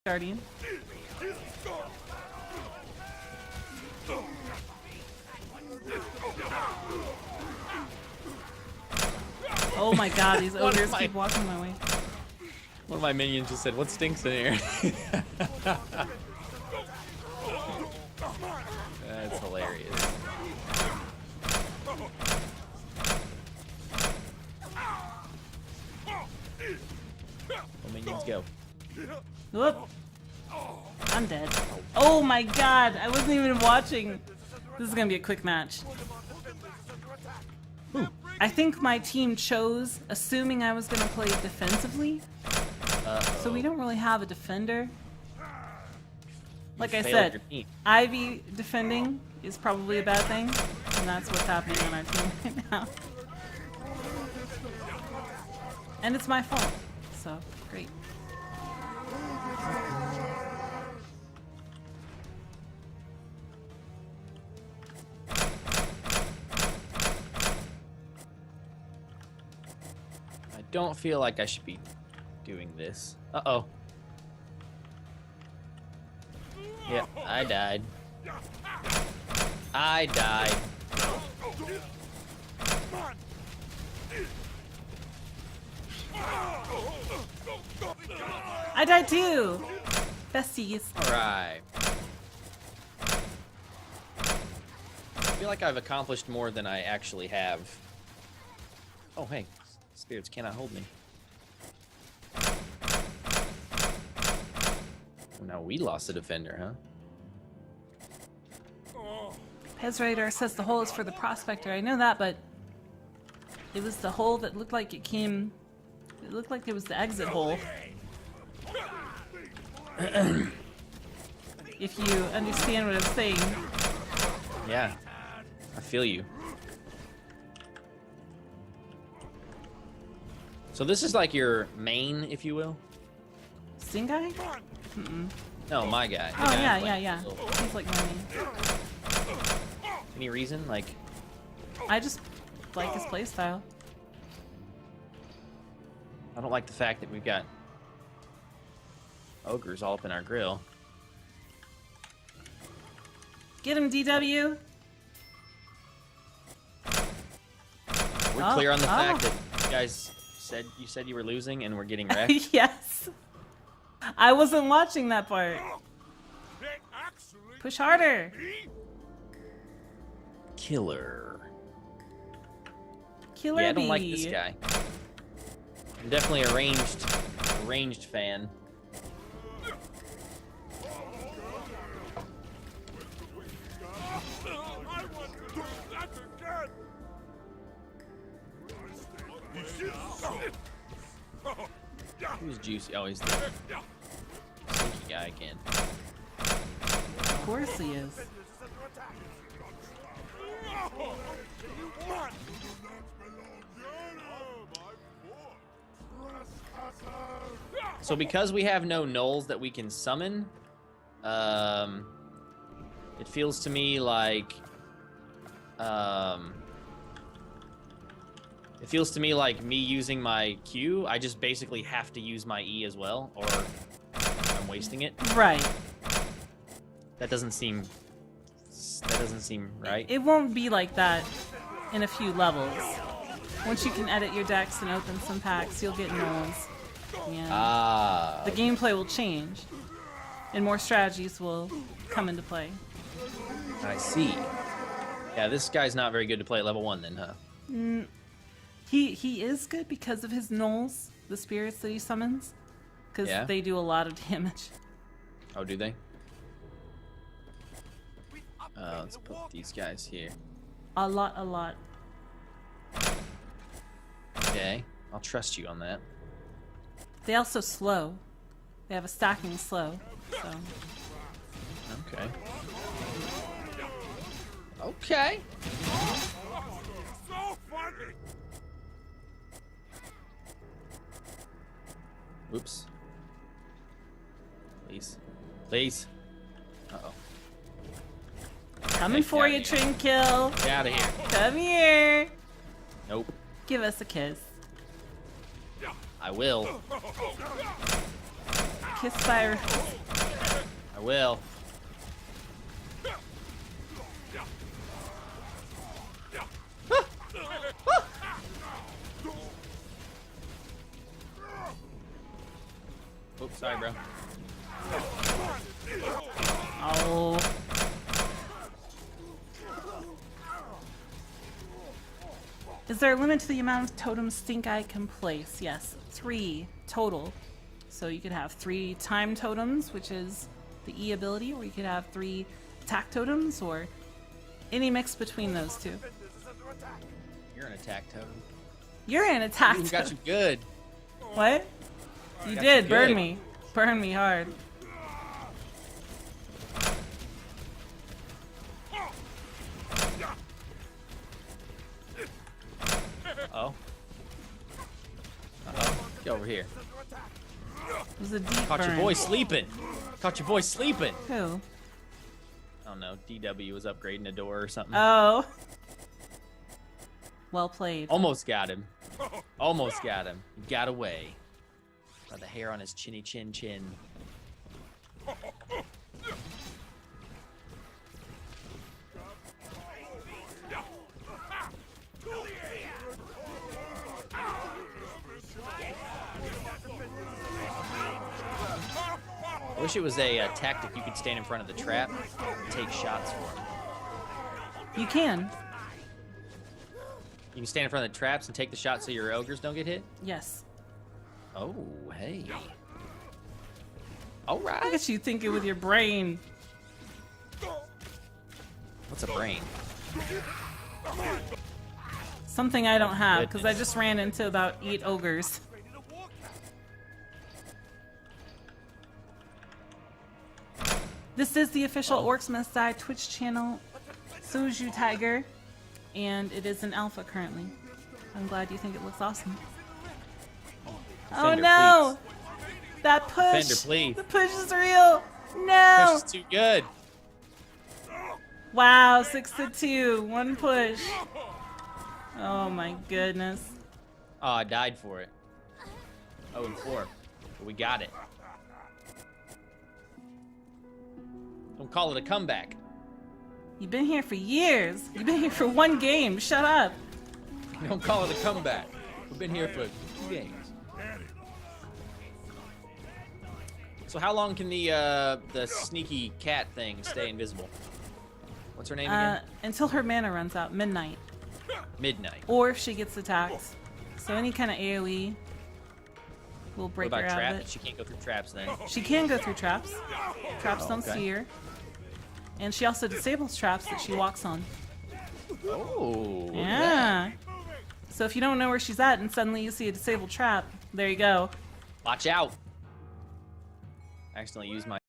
Guardian. Oh my god, these ogres keep walking my way. One of my minions just said, "What stinks in here?" That's hilarious. Well, minions go. Whoop. I'm dead. Oh my god, I wasn't even watching. This is gonna be a quick match. Ooh. I think my team chose, assuming I was gonna play defensively. So we don't really have a defender. Like I said, Ivy defending is probably a bad thing, and that's what's happening on our team right now. And it's my fault, so great. I don't feel like I should be doing this. Uh-oh. Yeah, I died. I died. I died too! Besties. Alright. I feel like I've accomplished more than I actually have. Oh, hey. Spirits cannot hold me. Oh, now we lost a defender, huh? Pez Radar says the hole is for the prospector. I know that, but it was the hole that looked like it came... It looked like it was the exit hole. If you understand what I'm saying. Yeah, I feel you. So this is like your main, if you will? Sting guy? Mm-mm. No, my guy. Oh, yeah. He's like my main. Any reason? Like... I just like his playstyle. I don't like the fact that we've got ogres all up in our grill. Get him, DW! We're clear on the fact that you guys said you were losing and we're getting wrecked? Yes. I wasn't watching that part. Push harder. Killer. Killer Yeah, I don't like bee. this guy. I'm definitely a ranged fan. Who's juicy? Oh, he's the sneaky guy again. Of course he is. So because we have no gnolls that we can summon, it feels to me like me using my Q, I just basically have to use my E as well, or I'm wasting it. Right. That doesn't seem right. It won't be like that in a few levels. Once you can edit your decks and open some packs, you'll get gnolls. Yeah. The gameplay will change, and more strategies will come into play. I see. Yeah, this guy's not very good to play at level 1 then, huh? He is good because of his gnolls, the spirits that he summons, because they do a lot of damage. Oh, do they? Let's put these guys here. A lot. Okay, I'll trust you on that. They also slow. They have a stacking slow, so... Okay. Okay. Whoops. Please. Uh-oh. Coming for you, Trinkill. Get out of here. Come here. Nope. Give us a kiss. I will. Kiss Cyrus. I will. Oops, sorry, bro. Oh. Is there a limit to the amount of totems Stink Eye can place? Yes, 3 total. So you could have 3 time totems, which is the E ability, or you could have 3 attack totems, or any mix between those two. You're an attack totem. You're an attack You totem. got you good. What? You Got did, you burn good. me. Burn me hard. Uh-oh. Uh-oh. Get over here. It was a deep Caught burn. your boy sleeping. Caught your boy sleeping. Who? I don't know. DW was upgrading a door or something. Oh. Well played. Almost got him. Almost got him. He got away. By the hair on his chinny chin chin. I wish it was a tactic you could stand in front of the trap and take shots for him. You can. You can stand in front of the traps and take the shots so your ogres don't get hit? Yes. Oh, hey. All Look right. at you thinking with your brain. What's a brain? Something I don't have, because I just ran into about 8 ogres. This is the official Orcs Must Die Twitch channel, Soju Tiger, and it is in alpha currently. I'm glad you think it looks awesome. Oh Defender, no! That push! Defender, please. The push is real! No! Push is too good. Wow, 6-2, 1 push. Oh my goodness. Oh, I died for it. 0-4. But we got it. Don't call it a comeback. You've been here for years. You've been here for 1 game. Shut up. Don't call it a comeback. We've been here for 2 games. So how long can the sneaky cat thing stay invisible? What's her name again? Until her mana runs out, midnight. Midnight. Or if she gets attacked. So any kind of AoE will What break her about out of traps? it. She can't go through traps then. She can go through traps. Traps don't okay. see her. And she also disables traps that she walks on. Oh. look at that. Yeah. So if you don't know where she's at and suddenly you see a disabled trap, there you go. Watch out. I accidentally used my